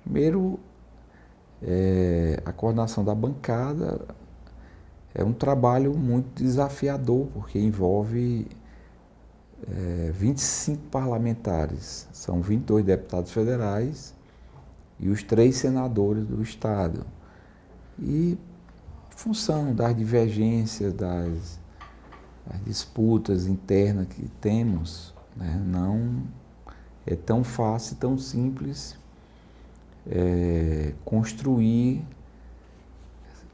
Primeiro, a coordenação da bancada é um trabalho muito desafiador, porque envolve 25 parlamentares, são 22 deputados federais e os 3 senadores do Estado. E, em função das divergências, das disputas internas que temos, né, não é tão fácil, tão simples construir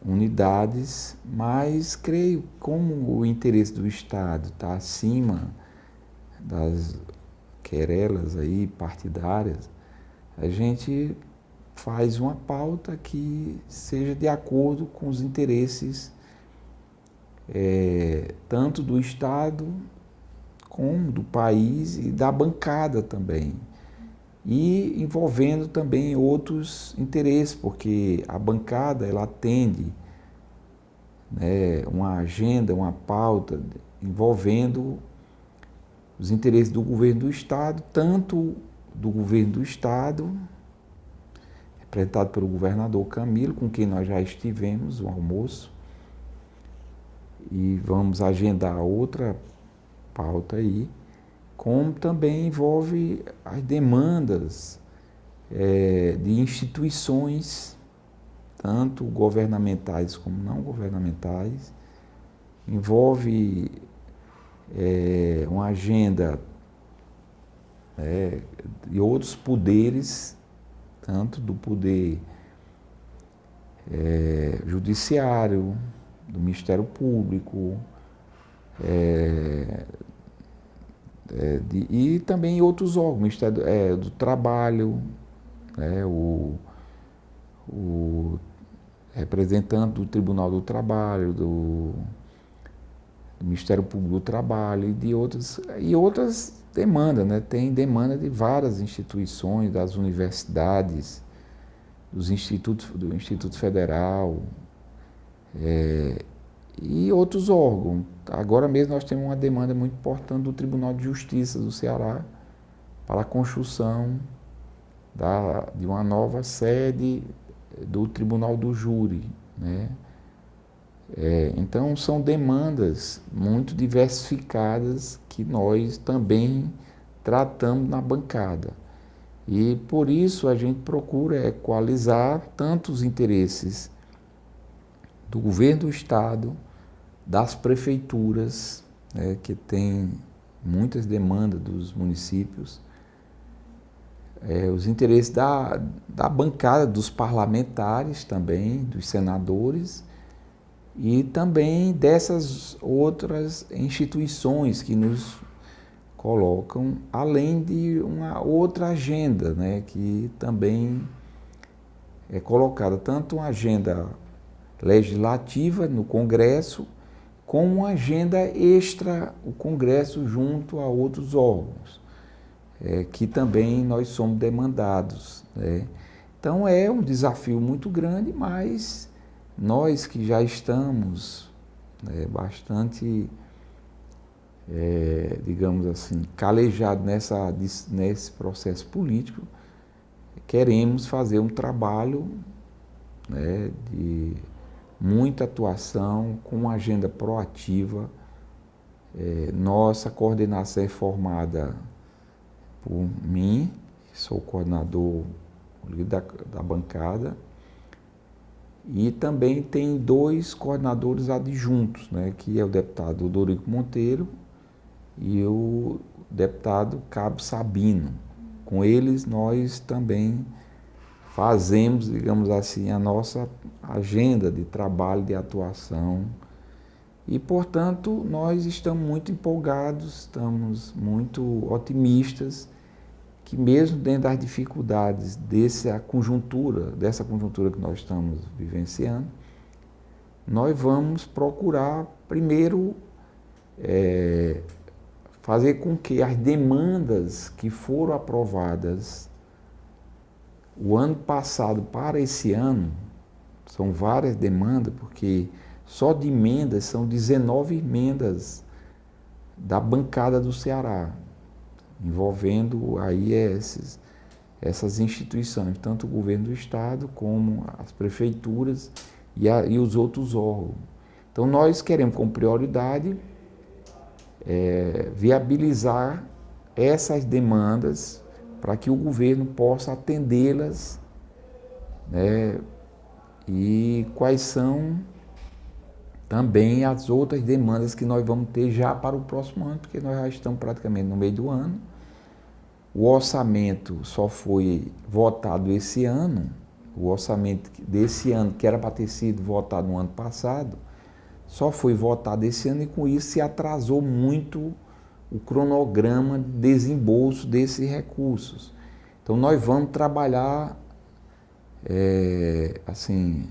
unidades, mas creio como o interesse do Estado está acima das querelas aí partidárias, a gente faz uma pauta que seja de acordo com os interesses tanto do Estado como do país e da bancada também. E envolvendo também outros interesses, porque a bancada ela atende, né, uma agenda, uma pauta envolvendo os interesses do governo do Estado, tanto do governo do Estado, representado pelo governador Camilo, com quem nós já estivemos no almoço, e vamos agendar outra pauta aí, como também envolve as demandas de instituições, tanto governamentais como não governamentais, envolve uma agenda de outros poderes, tanto do poder judiciário, do Ministério Público, e também outros órgãos, Ministério do Trabalho, o representante do Tribunal do Trabalho, do Ministério Público do Trabalho e outras demandas, né? Tem demanda de várias instituições, das universidades, do Instituto Federal, e outros órgãos. Agora mesmo nós temos uma demanda muito importante do Tribunal de Justiça do Ceará para a construção de uma nova sede do Tribunal do Júri, né? Então são demandas muito diversificadas que nós também tratamos na bancada. E por isso a gente procura equalizar tanto os interesses do governo do Estado, das prefeituras, né, que tem muitas demandas dos municípios, os interesses da bancada, dos parlamentares também, dos senadores, e também dessas outras instituições que nos colocam, além de uma outra agenda, né, que também é colocada, tanto uma agenda legislativa no Congresso, como uma agenda extra, o Congresso junto a outros órgãos, que também nós somos demandados, né? Então é um desafio muito grande, mas nós que já estamos bastante, digamos assim, calejados nesse processo político, queremos fazer um trabalho, né, de muita atuação, com uma agenda proativa. Nossa coordenação é formada por mim, que sou o coordenador da bancada, e também tem 2 coordenadores adjuntos, né, que é o deputado Dorico Monteiro e o deputado Cabo Sabino. Com eles nós também fazemos, digamos assim, a nossa agenda de trabalho, de atuação. E, portanto, nós estamos muito empolgados, estamos muito otimistas que mesmo dentro das dificuldades dessa conjuntura que nós estamos vivenciando, nós vamos procurar, primeiro, fazer com que as demandas que foram aprovadas o ano passado para esse ano, são várias demandas, porque só de emendas são 19 emendas da bancada do Ceará, envolvendo aí essas instituições, tanto o governo do estado como as prefeituras e os outros órgãos. Então nós queremos com prioridade viabilizar essas demandas para que o governo possa atendê-las, né? E quais são também as outras demandas que nós vamos ter já para o próximo ano, porque nós já estamos praticamente no meio do ano. O orçamento só foi votado esse ano, o orçamento desse ano, que era para ter sido votado no ano passado, só foi votado esse ano e com isso se atrasou muito o cronograma de desembolso desses recursos. Então nós vamos trabalhar assim,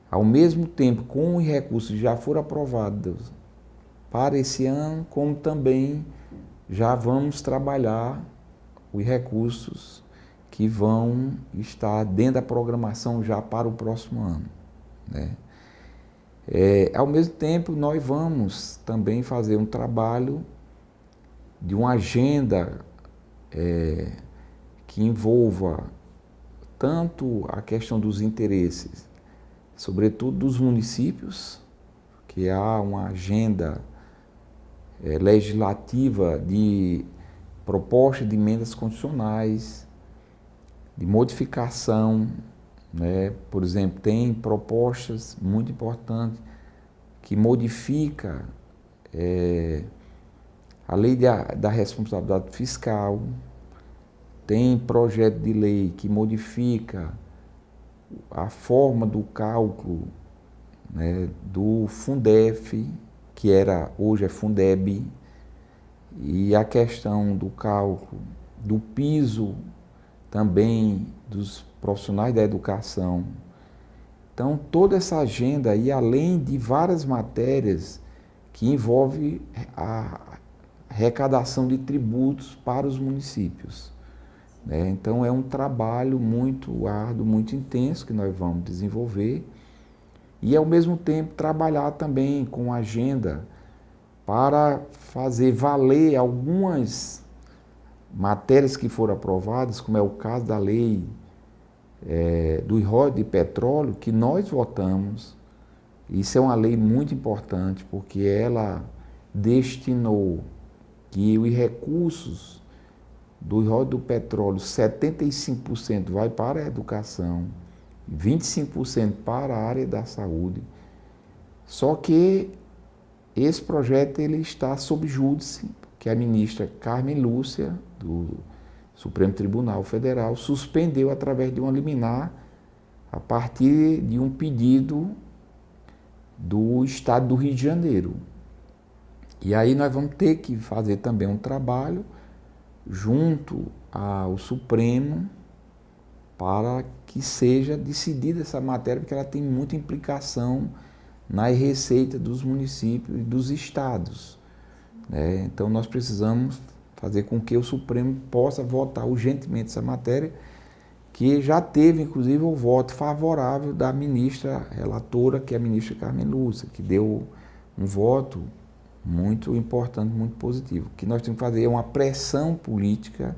ao mesmo tempo com os recursos que já foram aprovados para esse ano, como também já vamos trabalhar os recursos que vão estar dentro da programação já para o próximo ano, né? Ao mesmo tempo, nós vamos também fazer um trabalho de uma agenda que envolva tanto a questão dos interesses, sobretudo dos municípios, que há uma agenda legislativa de proposta de emendas constitucionais, de modificação, né? Por exemplo, tem propostas muito importantes que modifica a lei da responsabilidade fiscal, tem projeto de lei que modifica a forma do cálculo, né, do Fundef, que hoje é Fundeb, e a questão do cálculo do piso também dos profissionais da educação. Então, toda essa agenda aí, além de várias matérias que envolve a arrecadação de tributos para os municípios, né? Então, é um trabalho muito árduo, muito intenso que nós vamos desenvolver e, ao mesmo tempo, trabalhar também com agenda para fazer valer algumas matérias que foram aprovadas, como é o caso da lei do royalties de petróleo, que nós votamos. Isso é uma lei muito importante, porque ela destinou que os recursos do royalties do petróleo, 75% vai para a educação, 25% para a área da saúde. Só que esse projeto ele está sob júdice, que a ministra Carmen Lúcia, do Supremo Tribunal Federal, suspendeu através de uma liminar a partir de um pedido do Estado do Rio de Janeiro. E aí nós vamos ter que fazer também um trabalho junto ao Supremo para que seja decidida essa matéria, porque ela tem muita implicação na receita dos municípios e dos estados, né? Então nós precisamos fazer com que o Supremo possa votar urgentemente essa matéria, que já teve inclusive o voto favorável da ministra relatora, que é a ministra Carmen Lúcia, que deu um voto muito importante, muito positivo. O que nós temos que fazer é uma pressão política.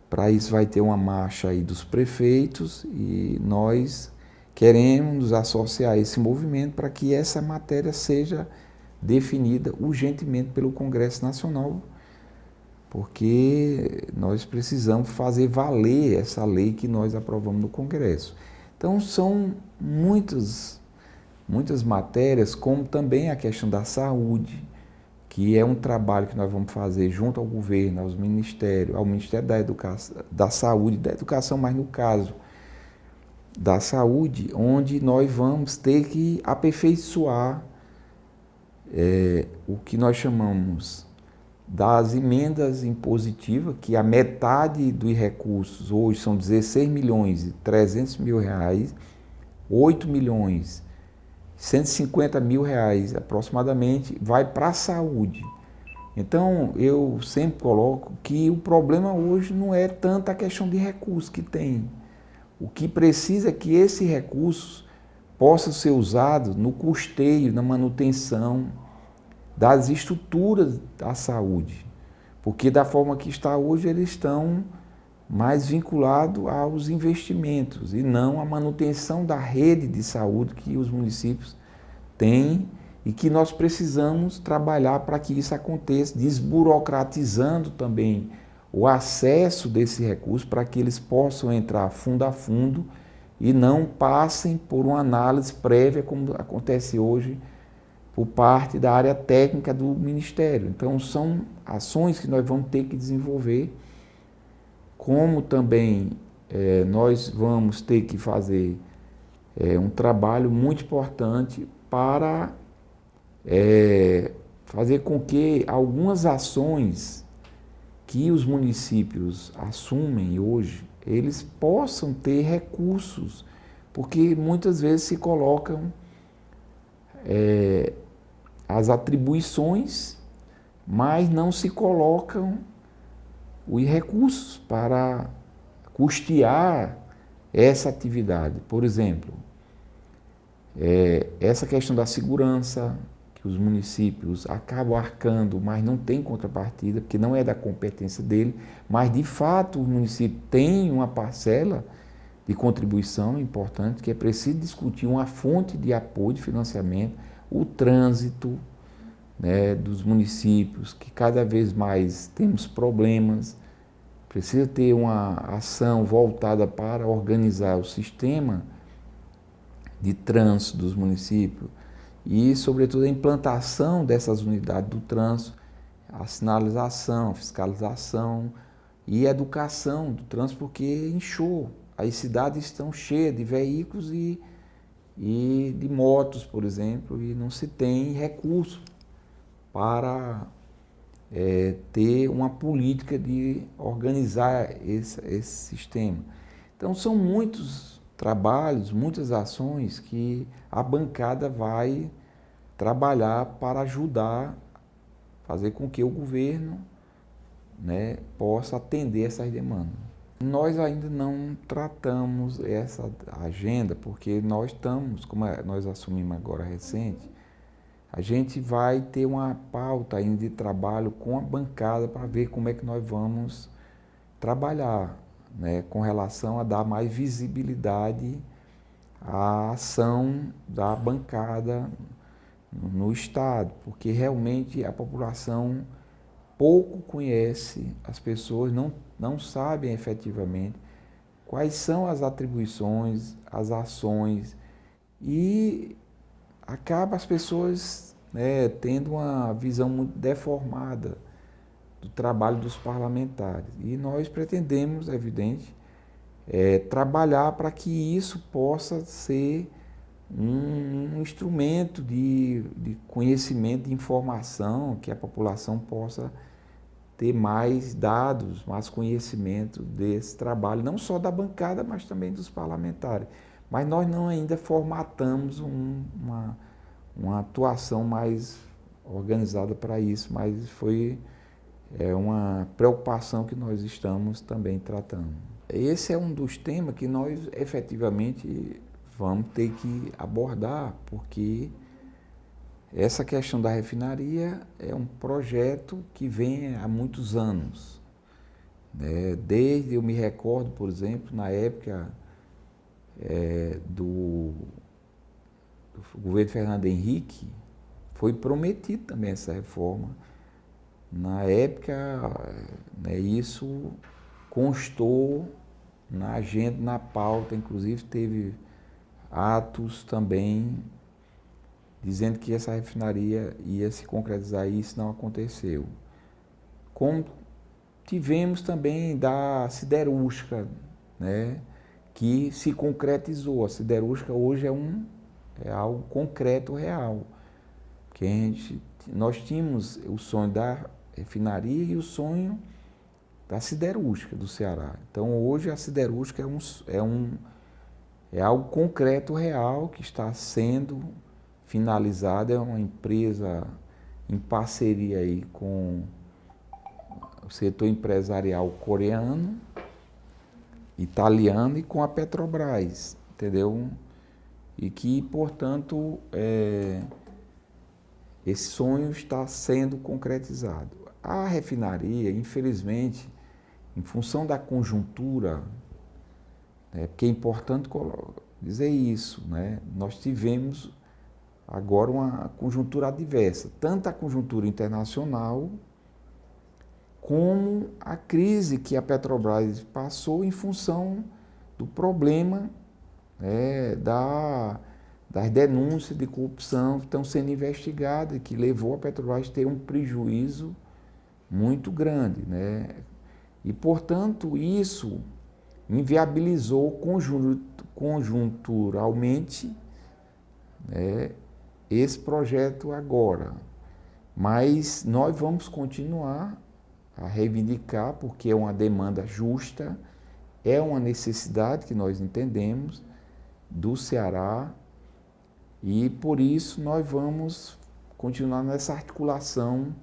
Para isso vai ter uma marcha aí dos prefeitos e nós queremos nos associar a esse movimento para que essa matéria seja definida urgentemente pelo Congresso Nacional, porque nós precisamos fazer valer essa lei que nós aprovamos no Congresso. Então são muitas matérias, como também a questão da saúde, que é um trabalho que nós vamos fazer junto ao governo, aos ministérios, ao Ministério da Educação, da Saúde, da Educação, mas no caso da saúde, onde nós vamos ter que aperfeiçoar o que nós chamamos das emendas impositivas, que a metade dos recursos hoje são 16 milhões e 300 mil reais, 8 milhões 150 mil reais aproximadamente vai para a saúde. Então eu sempre coloco que o problema hoje não é tanto a questão de recursos que tem. O que precisa é que esse recurso possa ser usado no custeio, na manutenção das estruturas da saúde. Porque da forma que está hoje, eles estão mas vinculado aos investimentos e não à manutenção da rede de saúde que os municípios têm e que nós precisamos trabalhar para que isso aconteça, desburocratizando também o acesso desse recurso para que eles possam entrar fundo a fundo e não passem por uma análise prévia como acontece hoje por parte da área técnica do Ministério. Então são ações que nós vamos ter que desenvolver, como também nós vamos ter que fazer um trabalho muito importante para fazer com que algumas ações que os municípios assumem hoje, eles possam ter recursos, porque muitas vezes se colocam as atribuições, mas não se colocam os recursos para custear essa atividade. Por exemplo, essa questão da segurança, que os municípios acabam arcando, mas não tem contrapartida, porque não é da competência dele, mas de fato o município tem uma parcela de contribuição importante, que é preciso discutir uma fonte de apoio, de financiamento, o trânsito, né, dos municípios, que cada vez mais temos problemas, precisa ter uma ação voltada para organizar o sistema de trânsito dos municípios e, sobretudo, a implantação dessas unidades do trânsito, a sinalização, a fiscalização e a educação do trânsito, porque inchou. As cidades estão cheias de veículos e de motos, por exemplo, e não se tem recurso para ter uma política de organizar esse sistema. Então, são muitos trabalhos, muitas ações que a bancada vai trabalhar para ajudar, fazer com que o governo, né, possa atender essas demandas. Nós ainda não tratamos essa agenda, porque nós estamos, como nós assumimos agora recente, a gente vai ter uma pauta ainda de trabalho com a bancada para ver como é que nós vamos trabalhar, né, com relação a dar mais visibilidade à ação da bancada no Estado, porque realmente a população pouco conhece, as pessoas não sabem efetivamente quais são as atribuições, as ações, e acaba as pessoas, né, tendo uma visão muito deformada do trabalho dos parlamentares. E nós pretendemos, é evidente, trabalhar para que isso possa ser um instrumento de conhecimento, de informação, que a população possa ter mais dados, mais conhecimento desse trabalho, não só da bancada, mas também dos parlamentares. Mas nós não ainda formatamos uma atuação mais organizada para isso, mas foi uma preocupação que nós estamos também tratando. Esse é um dos temas que nós efetivamente vamos ter que abordar, porque essa questão da refinaria é um projeto que vem há muitos anos, né? Desde, eu me recordo, por exemplo, na época do governo Fernando Henrique, foi prometido também essa reforma. Na época, né, isso constou na agenda, na pauta, inclusive teve atos também dizendo que essa refinaria ia se concretizar, e isso não aconteceu. Como tivemos também da siderúrgica, né, que se concretizou. A siderúrgica hoje é algo concreto, real. Porque nós tínhamos o sonho da refinaria e o sonho da siderúrgica do Ceará. Então hoje a siderúrgica é algo concreto, real, que está sendo finalizada. É uma empresa em parceria aí com o setor empresarial coreano, italiano e com a Petrobras, entendeu? E que, portanto, esse sonho está sendo concretizado. A refinaria, infelizmente, em função da conjuntura, né, porque é importante dizer isso, né, nós tivemos agora uma conjuntura adversa, tanto a conjuntura internacional como a crise que a Petrobras passou em função do problema, né, das denúncias de corrupção que estão sendo investigadas e que levou a Petrobras a ter um prejuízo muito grande, né? E, portanto, isso inviabilizou conjunturalmente, né, esse projeto agora. Mas nós vamos continuar a reivindicar, porque é uma demanda justa, é uma necessidade que nós entendemos do Ceará, e por isso nós vamos continuar nessa articulação,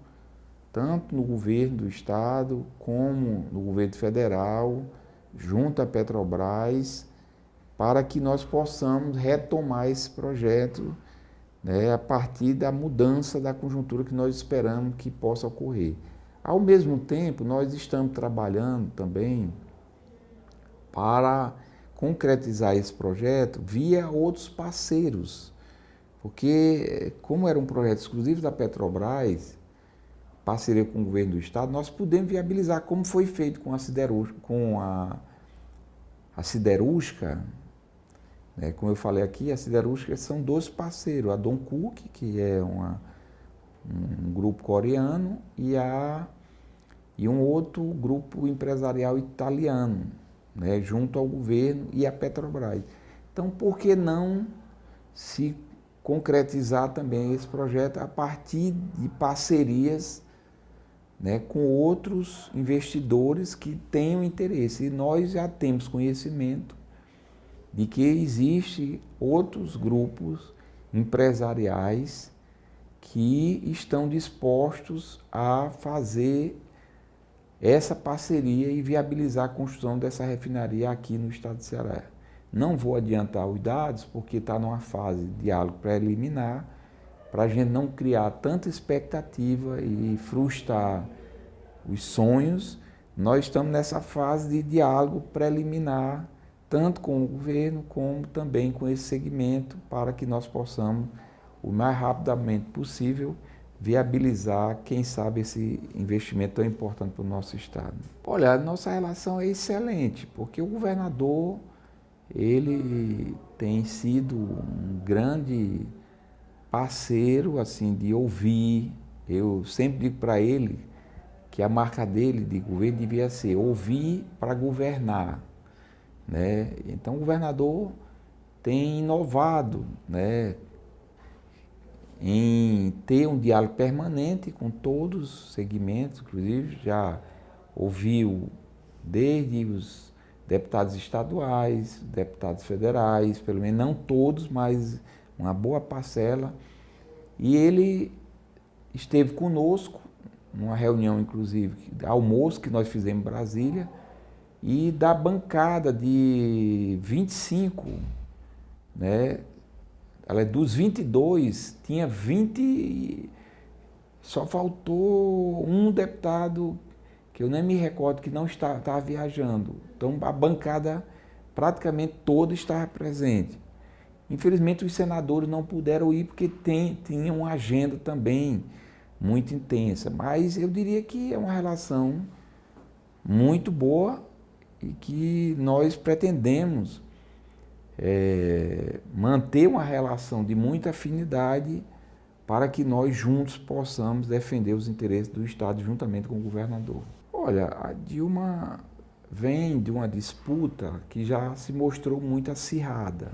tanto no governo do Estado, como no governo federal, junto à Petrobras, para que nós possamos retomar esse projeto, né, a partir da mudança da conjuntura que nós esperamos que possa ocorrer. Ao mesmo tempo, nós estamos trabalhando também para concretizar esse projeto via outros parceiros, porque como era um projeto exclusivo da Petrobras, parceria com o governo do Estado, nós pudemos viabilizar, como foi feito com a siderúrgica, né? Como eu falei aqui, a siderúrgica são dois parceiros, a Dongkook, que é um grupo coreano, e um outro grupo empresarial italiano, né, junto ao governo e à Petrobras. Então, por que não se concretizar também esse projeto a partir de parcerias, né, com outros investidores que tenham interesse? E nós já temos conhecimento de que existem outros grupos empresariais que estão dispostos a fazer essa parceria e viabilizar a construção dessa refinaria aqui no estado de Ceará. Não vou adiantar os dados, porque está numa fase de diálogo preliminar, para a gente não criar tanta expectativa e frustrar os sonhos. Nós estamos nessa fase de diálogo preliminar, tanto com o governo como também com esse segmento, para que nós possamos, o mais rapidamente possível, viabilizar, quem sabe, esse investimento tão importante para o nosso estado. Olha, a nossa relação é excelente, porque o governador, ele tem sido um grande parceiro, assim, de ouvir. Eu sempre digo para ele que a marca dele de governo devia ser ouvir para governar, né? Então o governador tem inovado, né, em ter um diálogo permanente com todos os segmentos, inclusive já ouviu desde os deputados estaduais, deputados federais, pelo menos não todos, mas uma boa parcela, e ele esteve conosco numa reunião, inclusive, almoço que nós fizemos em Brasília, e da bancada de 25, né, dos 22, tinha 20, só faltou um deputado, que eu nem me recordo, que não estava viajando. Então a bancada praticamente toda estava presente. Infelizmente os senadores não puderam ir porque tinham uma agenda também muito intensa, mas eu diria que é uma relação muito boa e que nós pretendemos manter uma relação de muita afinidade para que nós juntos possamos defender os interesses do Estado juntamente com o governador. Olha, a Dilma vem de uma disputa que já se mostrou muito acirrada,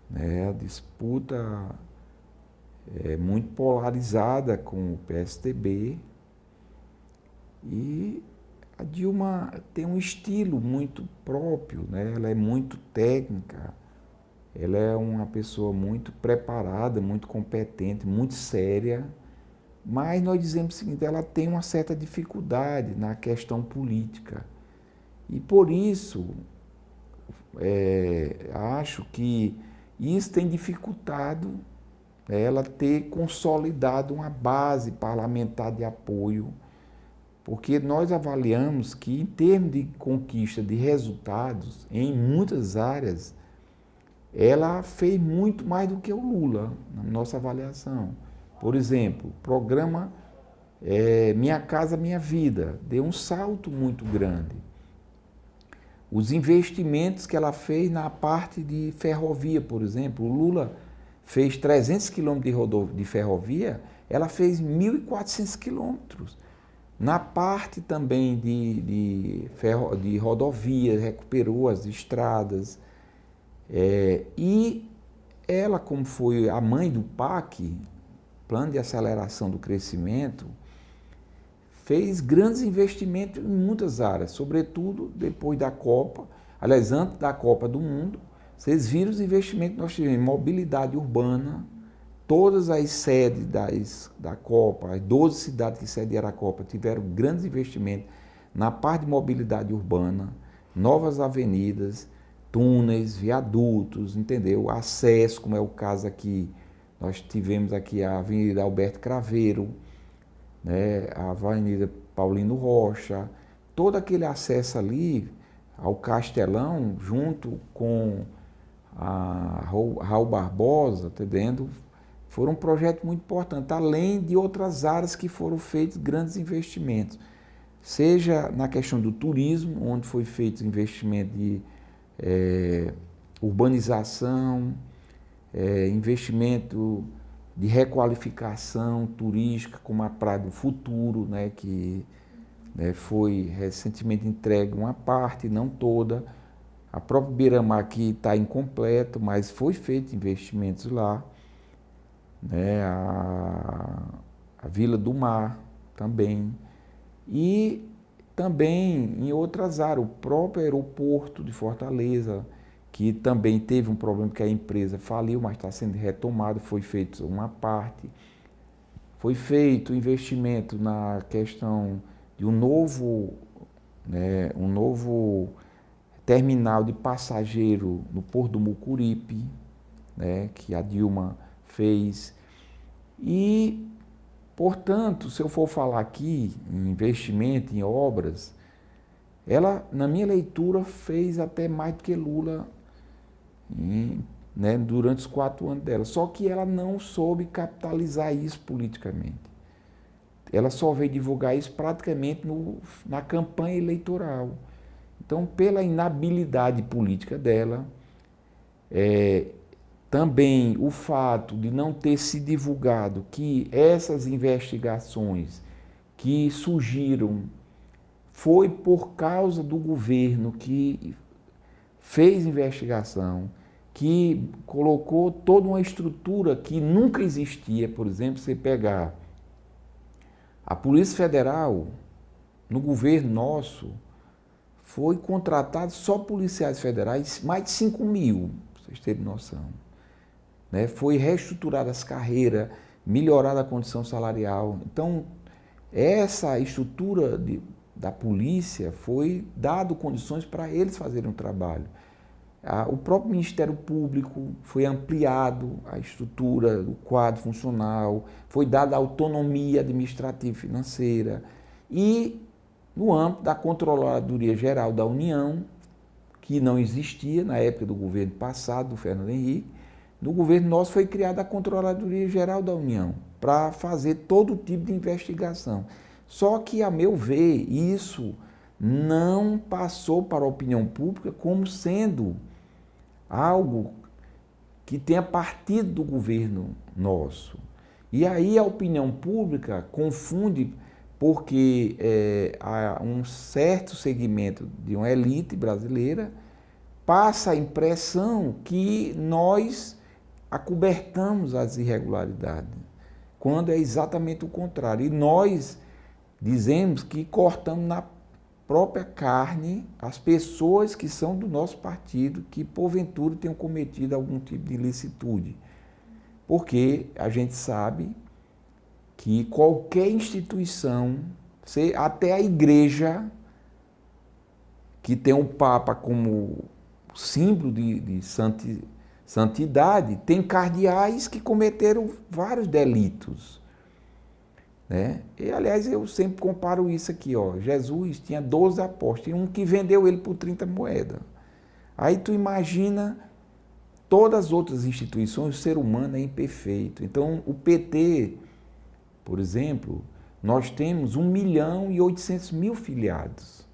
né? A disputa é muito polarizada com o PSDB, e a Dilma tem um estilo muito próprio, né? Ela é muito técnica, ela é uma pessoa muito preparada, muito competente, muito séria, mas nós dizemos o seguinte: ela tem uma certa dificuldade na questão política. E por isso, acho que isso tem dificultado ela ter consolidado uma base parlamentar de apoio porque nós avaliamos que, em termos de conquista de resultados, em muitas áreas, ela fez muito mais do que o Lula, na nossa avaliação. Por exemplo, o programa Minha Casa Minha Vida deu um salto muito grande. Os investimentos que ela fez na parte de ferrovia, por exemplo, o Lula fez 300 quilômetros de ferrovia, ela fez 1.400 quilômetros. Na parte também de rodovia, recuperou as estradas. E ela, como foi a mãe do PAC, Plano de Aceleração do Crescimento, fez grandes investimentos em muitas áreas, sobretudo depois da Copa, aliás, antes da Copa do Mundo. Vocês viram os investimentos que nós tivemos em mobilidade urbana, todas as sedes da Copa, as 12 cidades que sediaram a Copa, tiveram grandes investimentos na parte de mobilidade urbana, novas avenidas, túneis, viadutos, entendeu? Acesso, como é o caso aqui, nós tivemos aqui a Avenida Alberto Craveiro, né, a Avenida Paulino Rocha, todo aquele acesso ali ao Castelão, junto com a Raul Barbosa, entendendo? Foram um projeto muito importante, além de outras áreas que foram feitos grandes investimentos, seja na questão do turismo, onde foi feito investimento de urbanização, investimento de requalificação turística, como a Praia do Futuro, né, que foi recentemente entregue uma parte, não toda. A própria Beira-Mar aqui está incompleto, mas foi feito investimentos lá. Né, a Vila do Mar também. E também em outras áreas, o próprio aeroporto de Fortaleza, que também teve um problema que a empresa faliu, mas está sendo retomado, foi feito uma parte. Foi feito investimento na questão de um novo terminal de passageiro no Porto do Mucuripe, né, que a Dilma fez. E, portanto, se eu for falar aqui em investimento, em obras, ela, na minha leitura, fez até mais do que Lula durante os 4 anos dela. Só que ela não soube capitalizar isso politicamente. Ela só veio divulgar isso praticamente na campanha eleitoral. Então, pela inabilidade política dela, também o fato de não ter se divulgado que essas investigações que surgiram foi por causa do governo que fez investigação, que colocou toda uma estrutura que nunca existia. Por exemplo, você pegar a Polícia Federal, no governo nosso, foi contratado só policiais federais, mais de 5.000, para vocês terem noção. Né? Foi reestruturada as carreiras, melhorada a condição salarial. Então, essa estrutura da polícia foi dado condições para eles fazerem o trabalho. O próprio Ministério Público foi ampliado, a estrutura, o quadro funcional, foi dada autonomia administrativa e financeira. E, no âmbito da Controladoria Geral da União, que não existia na época do governo passado, do Fernando Henrique, no governo nosso foi criada a Controladoria Geral da União, para fazer todo tipo de investigação. Só que, a meu ver, isso não passou para a opinião pública como sendo algo que tenha partido do governo nosso. E aí a opinião pública confunde, porque há um certo segmento de uma elite brasileira passa a impressão que nós acobertamos as irregularidades, quando é exatamente o contrário. E nós dizemos que cortamos na própria carne as pessoas que são do nosso partido, que porventura tenham cometido algum tipo de ilicitude. Porque a gente sabe que qualquer instituição, até a igreja, que tem o Papa como símbolo de santidade, tem cardeais que cometeram vários delitos. né? E, aliás, eu sempre comparo isso aqui, ó. Jesus tinha 12 apóstolos, e um que vendeu ele por 30 moedas. Aí tu imagina todas as outras instituições, o ser humano é imperfeito. Então, o PT, por exemplo, nós temos 1.800.000 filiados.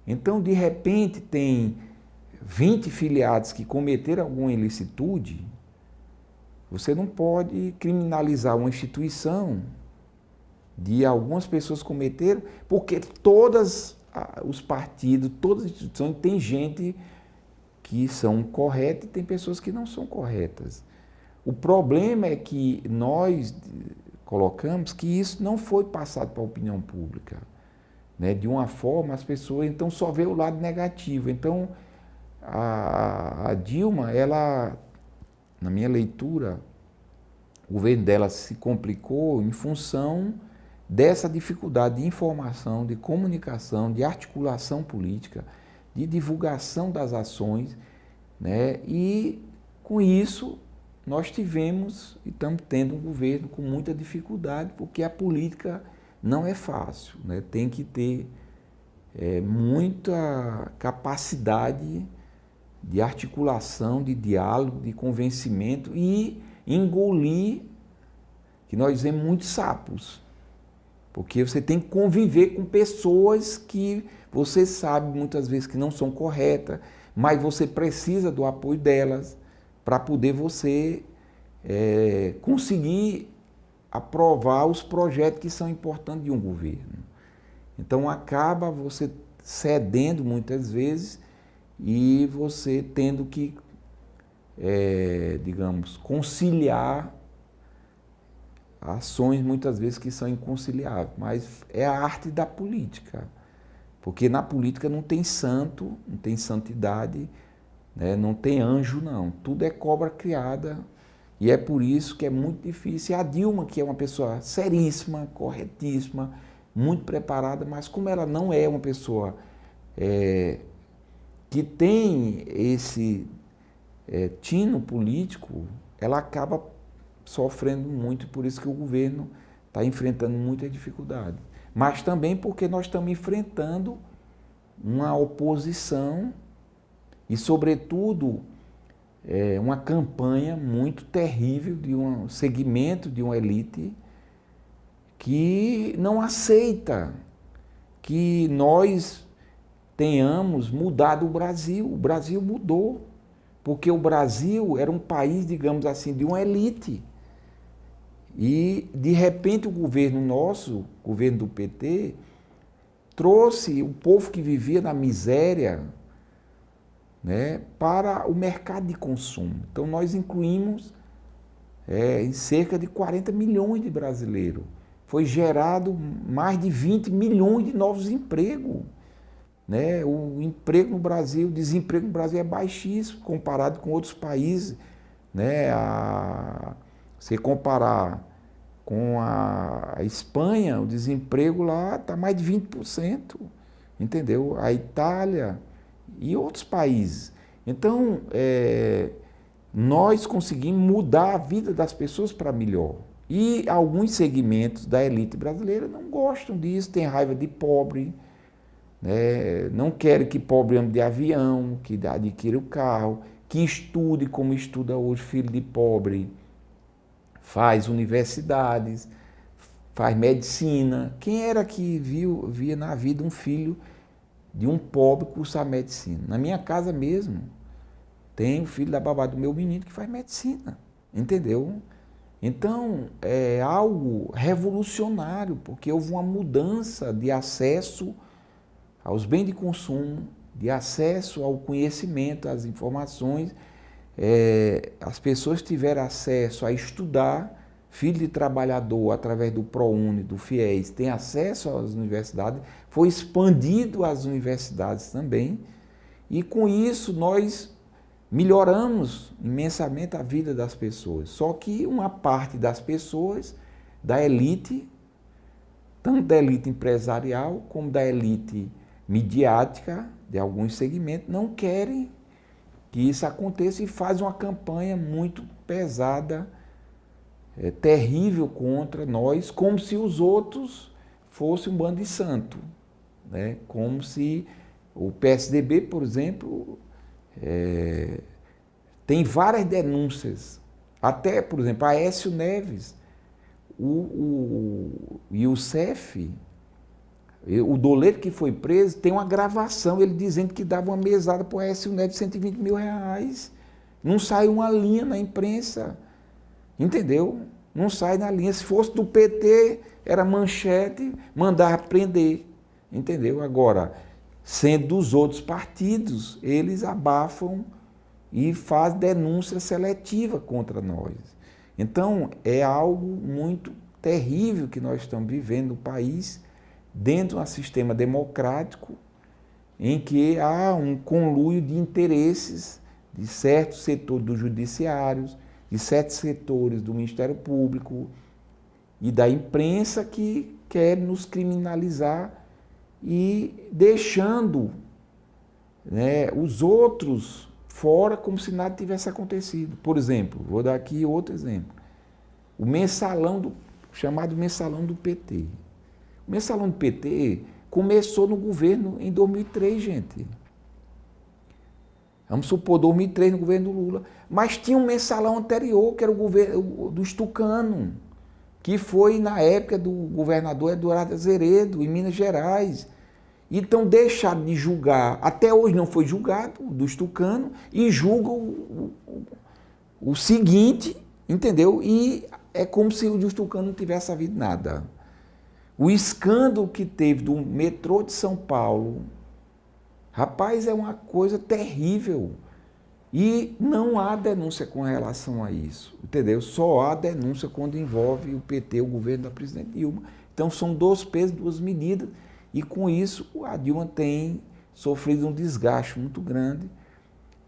Então, de repente, tem 20 filiados que cometeram alguma ilicitude. Você não pode criminalizar uma instituição de algumas pessoas cometeram, porque todos os partidos, todas as instituições têm gente que são corretas e tem pessoas que não são corretas. O problema é que nós colocamos que isso não foi passado para a opinião pública, né? De uma forma, as pessoas então só vê o lado negativo. Então, a Dilma, ela, na minha leitura, o governo dela se complicou em função dessa dificuldade de informação, de comunicação, de articulação política, de divulgação das ações, né? E com isso nós tivemos e estamos tendo um governo com muita dificuldade, porque a política não é fácil, né? Tem que ter muita capacidade de articulação, de diálogo, de convencimento e engolir, que nós dizemos, muitos sapos. Porque você tem que conviver com pessoas que você sabe muitas vezes que não são corretas, mas você precisa do apoio delas para poder você conseguir aprovar os projetos que são importantes de um governo. Então acaba você cedendo muitas vezes e você tendo que, digamos, conciliar ações muitas vezes que são inconciliáveis, mas é a arte da política, porque na política não tem santo, não tem santidade, né? Não tem anjo não, tudo é cobra criada e é por isso que é muito difícil. E a Dilma, que é uma pessoa seríssima, corretíssima, muito preparada, mas como ela não é uma pessoa que tem esse tino político, ela acaba sofrendo muito, por isso que o governo está enfrentando muita dificuldade. Mas também porque nós estamos enfrentando uma oposição e, sobretudo, uma campanha muito terrível de um segmento de uma elite que não aceita que nós tenhamos mudado o Brasil. O Brasil mudou, porque o Brasil era um país, digamos assim, de uma elite. E, de repente, o governo nosso, o governo do PT, trouxe o povo que vivia na miséria, né, para o mercado de consumo. Então, nós incluímos em cerca de 40 milhões de brasileiros. Foi gerado mais de 20 milhões de novos empregos. Né? O emprego no Brasil, o desemprego no Brasil é baixíssimo comparado com outros países. Né? Se comparar com a Espanha, o desemprego lá está mais de 20%, entendeu? A Itália e outros países. Então, nós conseguimos mudar a vida das pessoas para melhor. E alguns segmentos da elite brasileira não gostam disso, têm raiva de pobre, né? Não querem que pobre ande de avião, que adquira o carro, que estude como estuda hoje filho de pobre, faz universidades, faz medicina. Quem era que via na vida um filho de um pobre cursar medicina? Na minha casa mesmo, tem o filho da babá do meu menino que faz medicina, entendeu? Então, é algo revolucionário, porque houve uma mudança de acesso aos bens de consumo, de acesso ao conhecimento, às informações. As pessoas tiveram acesso a estudar, filho de trabalhador, através do ProUni, do FIES, tem acesso às universidades, foi expandido às universidades também, e com isso nós melhoramos imensamente a vida das pessoas. Só que uma parte das pessoas, da elite, tanto da elite empresarial como da elite midiática, de alguns segmentos, não querem que isso aconteça e faz uma campanha muito pesada terrível contra nós, como se os outros fossem um bando de santo, né? Como se o PSDB, por exemplo, tem várias denúncias, até, por exemplo, Aécio Neves, o Youssef, o doleiro que foi preso, tem uma gravação, ele dizendo que dava uma mesada para o Aécio Neves, 120 mil reais. Não sai uma linha na imprensa, entendeu? Não sai na linha. Se fosse do PT, era manchete, mandar prender, entendeu? Agora, sendo dos outros partidos, eles abafam e fazem denúncia seletiva contra nós. Então, é algo muito terrível que nós estamos vivendo no país, dentro de um sistema democrático, em que há um conluio de interesses de certos setores do judiciário, de certos setores do Ministério Público e da imprensa que querem nos criminalizar e deixando, né, os outros fora como se nada tivesse acontecido. Por exemplo, vou dar aqui outro exemplo. O mensalão, chamado mensalão do PT. O mensalão do PT começou no governo em 2003, gente. Vamos supor, 2003 no governo do Lula. Mas tinha um mensalão anterior, que era o governo dos tucanos, que foi na época do governador Eduardo Azeredo, em Minas Gerais. Então deixaram de julgar, até hoje não foi julgado, dos tucanos, e julgam o seguinte, entendeu? E é como se o dos tucanos não tivesse havido nada. O escândalo que teve do metrô de São Paulo, rapaz, é uma coisa terrível. E não há denúncia com relação a isso, entendeu? Só há denúncia quando envolve o PT, o governo da presidente Dilma. Então são 2 pesos, 2 medidas, e com isso a Dilma tem sofrido um desgaste muito grande.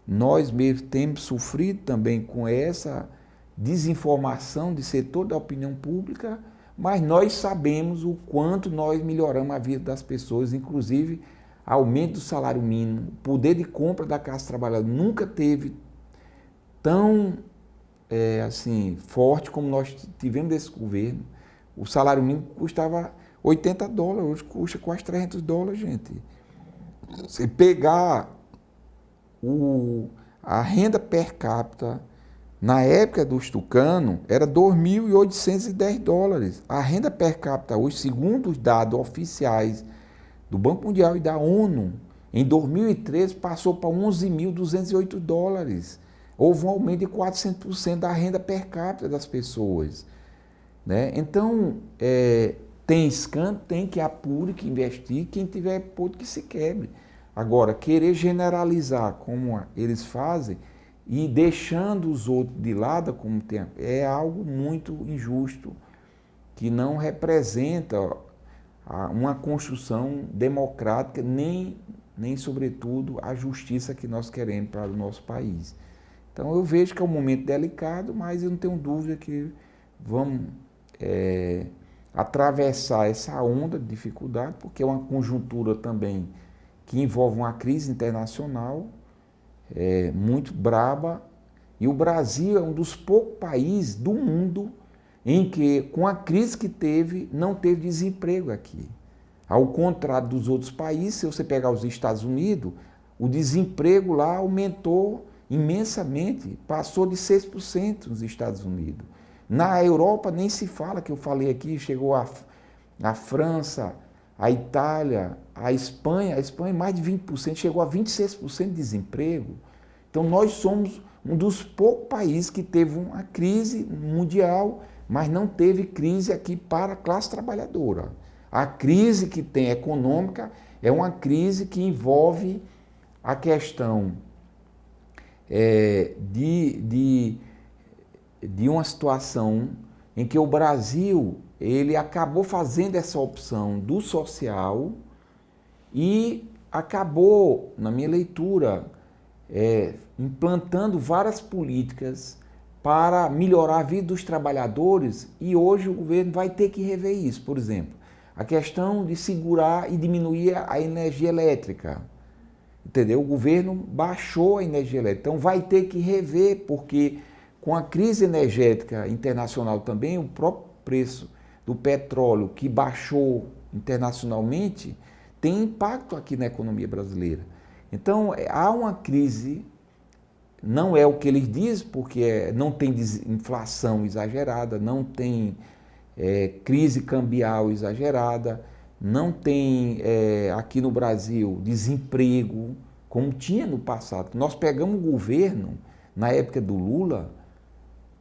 Nós mesmos temos sofrido também com essa desinformação de setor da opinião pública, mas nós sabemos o quanto nós melhoramos a vida das pessoas, inclusive aumento do salário mínimo, poder de compra da classe trabalhadora nunca teve tão assim, forte como nós tivemos desse governo. O salário mínimo custava $80, hoje custa quase $300, gente. Você pegar a renda per capita, na época dos tucanos, era $2.810. A renda per capita hoje, segundo os dados oficiais do Banco Mundial e da ONU, em 2013 passou para $11.208. Houve um aumento de 400% da renda per capita das pessoas, né? Então, tem escândalo, tem que apure, que investigue, quem tiver podre que se quebre. Agora, querer generalizar como eles fazem e deixando os outros de lado como tem, é algo muito injusto, que não representa uma construção democrática, nem sobretudo, a justiça que nós queremos para o nosso país. Então eu vejo que é um momento delicado, mas eu não tenho dúvida que vamos atravessar essa onda de dificuldade, porque é uma conjuntura também que envolve uma crise internacional muito braba, e o Brasil é um dos poucos países do mundo em que, com a crise que teve, não teve desemprego aqui. Ao contrário dos outros países, se você pegar os Estados Unidos, o desemprego lá aumentou imensamente, passou de 6% nos Estados Unidos. Na Europa nem se fala, que eu falei aqui, chegou a França, a Itália, a Espanha mais de 20%, chegou a 26% de desemprego. Então nós somos um dos poucos países que teve uma crise mundial, mas não teve crise aqui para a classe trabalhadora. A crise que tem econômica é uma crise que envolve a questão de uma situação em que o Brasil ele acabou fazendo essa opção do social e acabou, na minha leitura, implantando várias políticas para melhorar a vida dos trabalhadores, e hoje o governo vai ter que rever isso. Por exemplo, a questão de segurar e diminuir a energia elétrica. Entendeu? O governo baixou a energia elétrica, então vai ter que rever, porque Com a crise energética internacional também, o próprio preço do petróleo que baixou internacionalmente tem impacto aqui na economia brasileira. Então, há uma crise, não é o que eles dizem, porque não tem inflação exagerada, não tem crise cambial exagerada, não tem aqui no Brasil desemprego, como tinha no passado. Nós pegamos o governo, na época do Lula,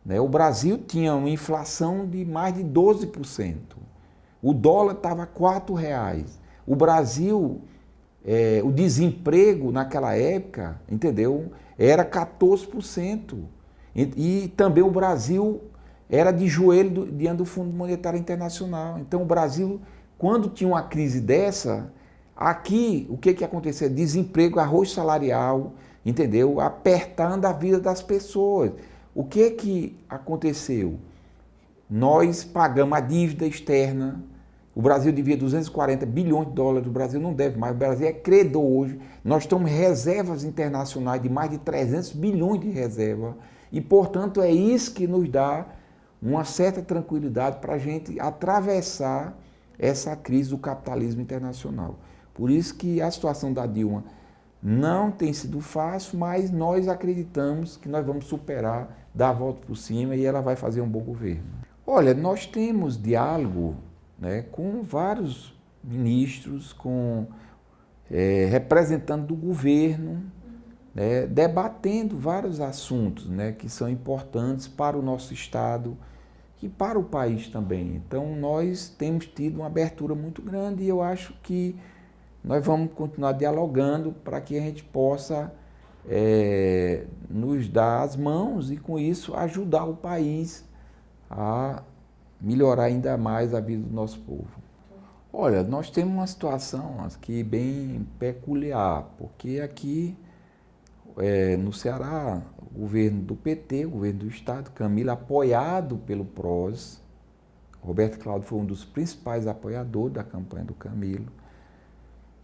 né, o Brasil tinha uma inflação de mais de 12%. O dólar estava R$ 4. O Brasil, o desemprego naquela época, entendeu? Era 14%. E também o Brasil era de joelho diante do Fundo Monetário Internacional. Então o Brasil, quando tinha uma crise dessa, aqui o que acontecia? Desemprego, arroz salarial, entendeu? Apertando a vida das pessoas. O que aconteceu? Nós pagamos a dívida externa. O Brasil devia 240 bilhões de dólares, o Brasil não deve mais, o Brasil é credor hoje. Nós temos reservas internacionais de mais de 300 bilhões de reserva e, portanto, é isso que nos dá uma certa tranquilidade para a gente atravessar essa crise do capitalismo internacional. Por isso que a situação da Dilma não tem sido fácil, mas nós acreditamos que nós vamos superar, dar a volta por cima e ela vai fazer um bom governo. Olha, nós temos diálogo, né, com vários ministros, com representantes do governo, né, debatendo vários assuntos, né, que são importantes para o nosso Estado e para o país também. Então, nós temos tido uma abertura muito grande e eu acho que nós vamos continuar dialogando para que a gente possa nos dar as mãos e, com isso, ajudar o país a melhorar ainda mais a vida do nosso povo. Olha, nós temos uma situação aqui bem peculiar, porque aqui no Ceará, o governo do PT, o governo do Estado, Camilo, apoiado pelo PROS, Roberto Cláudio foi um dos principais apoiadores da campanha do Camilo.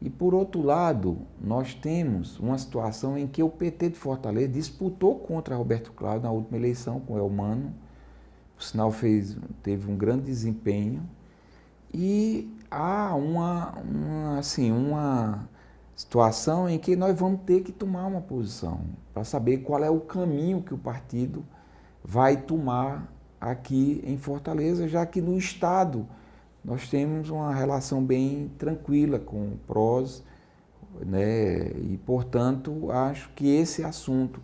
E, por outro lado, nós temos uma situação em que o PT de Fortaleza disputou contra Roberto Cláudio na última eleição com o Elmano. O sinal teve um grande desempenho e há uma situação em que nós vamos ter que tomar uma posição para saber qual é o caminho que o partido vai tomar aqui em Fortaleza, já que no Estado nós temos uma relação bem tranquila com o PROS, né? E, portanto, acho que esse assunto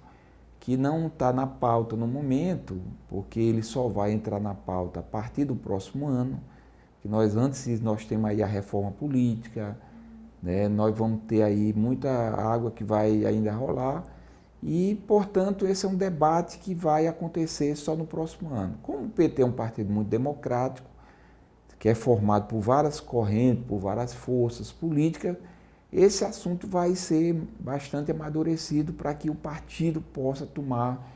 que não está na pauta no momento, porque ele só vai entrar na pauta a partir do próximo ano, que nós temos aí a reforma política, né? Nós vamos ter aí muita água que vai ainda rolar e, portanto, esse é um debate que vai acontecer só no próximo ano. Como o PT é um partido muito democrático, que é formado por várias correntes, por várias forças políticas, esse assunto vai ser bastante amadurecido para que o partido possa tomar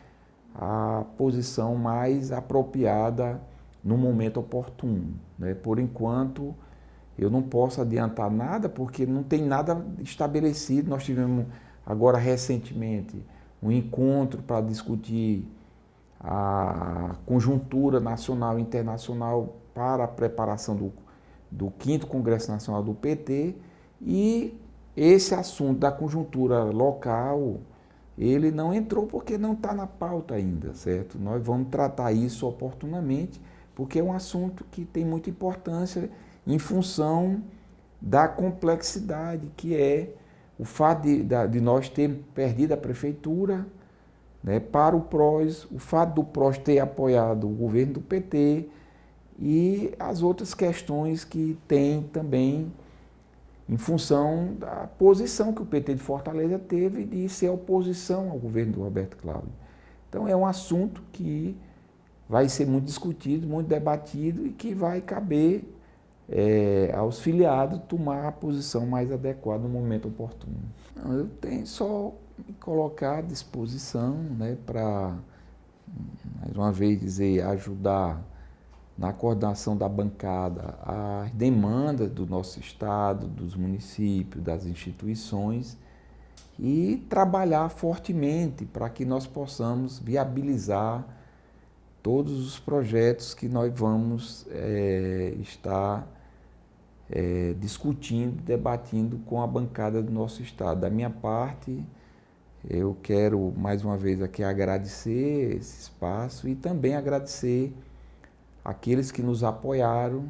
a posição mais apropriada no momento oportuno, né? Por enquanto, eu não posso adiantar nada, porque não tem nada estabelecido. Nós tivemos agora recentemente um encontro para discutir a conjuntura nacional e internacional para a preparação do 5º Congresso Nacional do PT, e esse assunto da conjuntura local, ele não entrou porque não está na pauta ainda, certo? Nós vamos tratar isso oportunamente, porque é um assunto que tem muita importância em função da complexidade, que é o fato de nós termos perdido a prefeitura, né, para o PROS, o fato do PROS ter apoiado o governo do PT, e as outras questões que tem também em função da posição que o PT de Fortaleza teve de ser oposição ao governo do Roberto Cláudio. Então é um assunto que vai ser muito discutido, muito debatido e que vai caber aos filiados tomar a posição mais adequada no momento oportuno. Não, eu tenho só me colocar à disposição, né, para, mais uma vez dizer, ajudar na coordenação da bancada as demandas do nosso Estado, dos municípios, das instituições e trabalhar fortemente para que nós possamos viabilizar todos os projetos que nós vamos estar discutindo, debatendo com a bancada do nosso estado. Da minha parte, eu quero mais uma vez aqui agradecer esse espaço e também agradecer aqueles que nos apoiaram.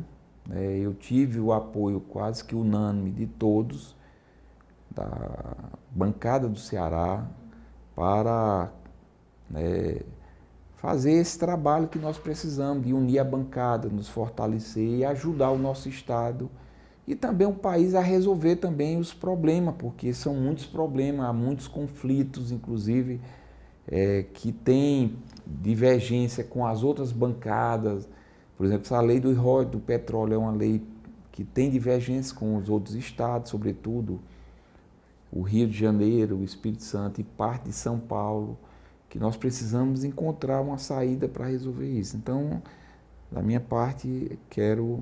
Eu tive o apoio quase que unânime de todos, da bancada do Ceará, para fazer esse trabalho que nós precisamos, de unir a bancada, nos fortalecer e ajudar o nosso estado e também o país a resolver também os problemas, porque são muitos problemas, há muitos conflitos, inclusive, que tem divergência com as outras bancadas. Por exemplo, essa lei do royalties do petróleo é uma lei que tem divergência com os outros estados, sobretudo o Rio de Janeiro, o Espírito Santo e parte de São Paulo, que nós precisamos encontrar uma saída para resolver isso. Então, da minha parte, quero